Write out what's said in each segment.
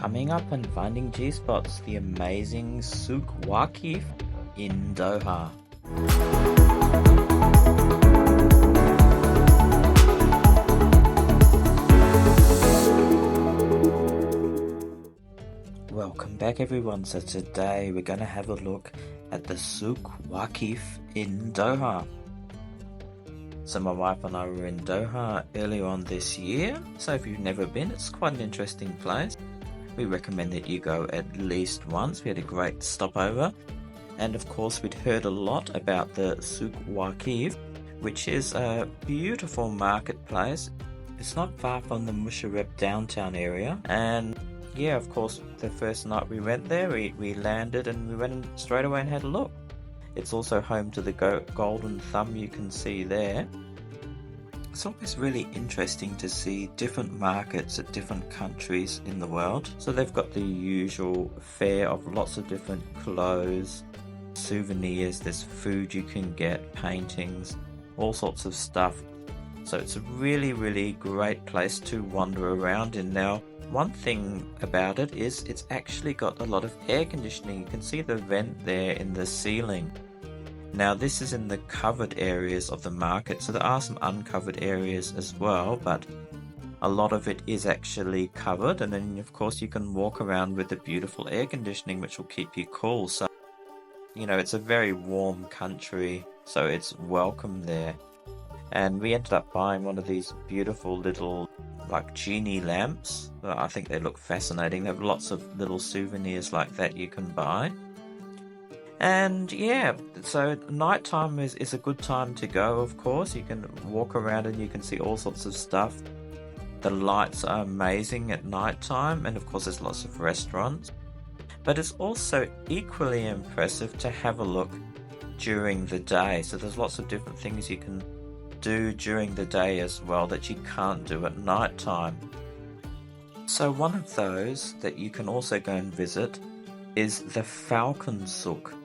Coming up on Finding G-Spots, the amazing Souq Waqif in Doha. Welcome back everyone. So today we're going to have a look at the Souq Waqif in Doha. So my wife and I were in Doha earlier on this year. So if you've never been, it's quite an interesting place. We recommend that you go at least once. We had a great stopover. And of course we'd heard a lot about the Souq Waqif, which is a beautiful marketplace. It's not far from the Musharraf downtown area. And yeah, of course, the first night we went there, we landed and we went straight away and had a look. It's also home to the golden thumb you can see there. It's always really interesting to see different markets at different countries in the world. So they've got the usual fare of lots of different clothes, souvenirs, there's food you can get, paintings, all sorts of stuff. So it's a really great place to wander around in. Now, one thing about it is it's actually got a lot of air conditioning. You can see the vent there in the ceiling. Now this is in the covered areas of the market, so there are some uncovered areas as well, but a lot of it is actually covered, and then of course you can walk around with the beautiful air conditioning which will keep you cool. So you know, it's a very warm country, so it's welcome there. And we ended up buying one of these beautiful little like genie lamps. I think they look fascinating. They have lots of little souvenirs like that you can buy. And yeah, so nighttime is a good time to go, of course. You can walk around and you can see all sorts of stuff. The lights are amazing at nighttime, and of course there's lots of restaurants. But it's also equally impressive to have a look during the day. So there's lots of different things you can do during the day as well that you can't do at nighttime. So one of those that you can also go and visit is the Falcon Suk.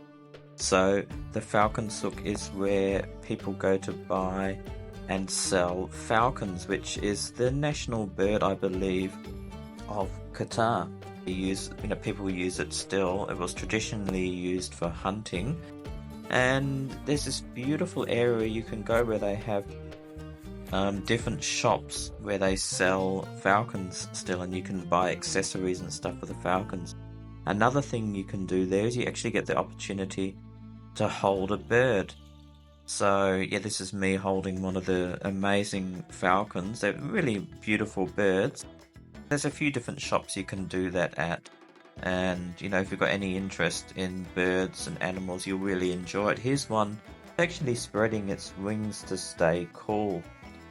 So the Falcon Suk is where people go to buy and sell falcons, which is the national bird, I believe, of Qatar. People use it still. It was traditionally used for hunting. And there's this beautiful area you can go where they have different shops where they sell falcons still, and you can buy accessories and stuff for the falcons. Another thing you can do there is you actually get the opportunity to hold a bird. So yeah, this is me holding one of the amazing falcons. They're really beautiful birds. There's a few different shops you can do that at. And you know, if you've got any interest in birds and animals, you'll really enjoy it. Here's one actually spreading its wings to stay cool,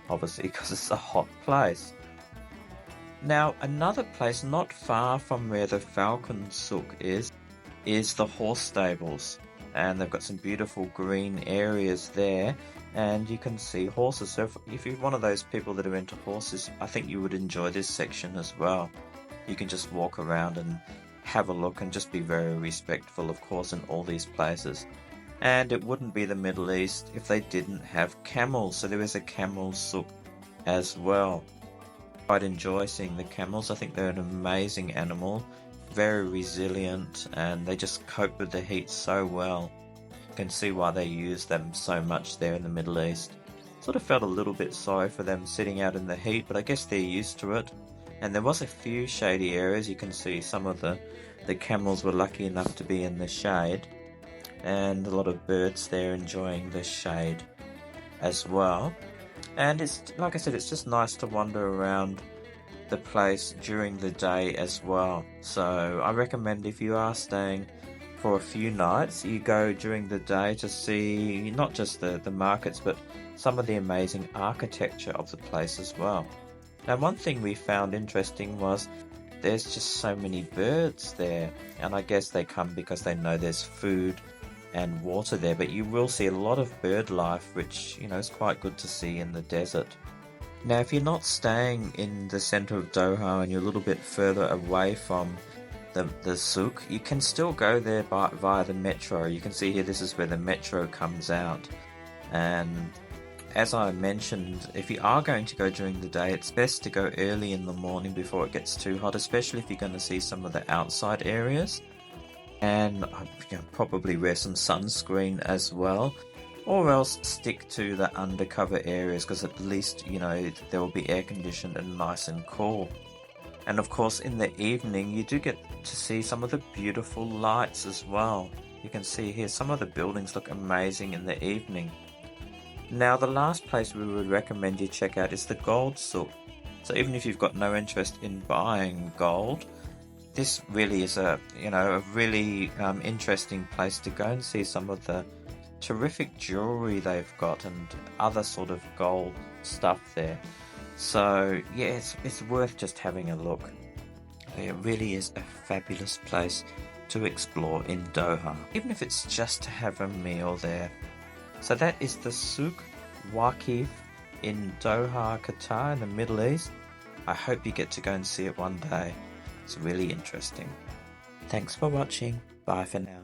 obviously because it's a hot place. Now another place not far from where the Falcon Suk is the horse stables, and they've got some beautiful green areas there, and you can see horses. So if you're one of those people that are into horses, I think you would enjoy this section as well. You can just walk around and have a look and just be very respectful, of course, in all these places. And it wouldn't be the Middle East if they didn't have camels. So there is a camel souk as well. I'd enjoy seeing the camels. I think they're an amazing animal, very resilient, and they just cope with the heat so well. You can see why they use them so much there in the Middle East. Sort of felt a little bit sorry for them sitting out in the heat, but I guess they're used to it. And there was a few shady areas. You can see some of the camels were lucky enough to be in the shade, and a lot of birds there enjoying the shade as well. And it's, like I said, it's just nice to wander around the place during the day as well. So I recommend if you are staying for a few nights, you go during the day to see not just the markets, but some of the amazing architecture of the place as well. Now one thing we found interesting was there's just so many birds there, and I guess they come because they know there's food and water there, but you will see a lot of bird life, which, you know, is quite good to see in the desert. Now if you're not staying in the center of Doha and you're a little bit further away from the souk, you can still go there via the metro. You can see here, this is where the metro comes out, and as I mentioned, if you are going to go during the day, it's best to go early in the morning before it gets too hot, especially if you're going to see some of the outside areas. And probably wear some sunscreen as well, or else stick to the undercover areas, because at least they will be air conditioned and nice and cool. And of course in the evening you do get to see some of the beautiful lights as well. You can see here some of the buildings look amazing in the evening. Now the last place we would recommend you check out is the gold Souq. So even if you've got no interest in buying gold, this really is a really interesting place to go and see some of the terrific jewelry they've got and other sort of gold stuff there. So yeah, it's worth just having a look. It really is a fabulous place to explore in Doha, even if it's just to have a meal there. So that is the Souq Waqif in Doha, Qatar, in the Middle East. I hope you get to go and see it one day. It's really interesting. Thanks for watching. Bye for now.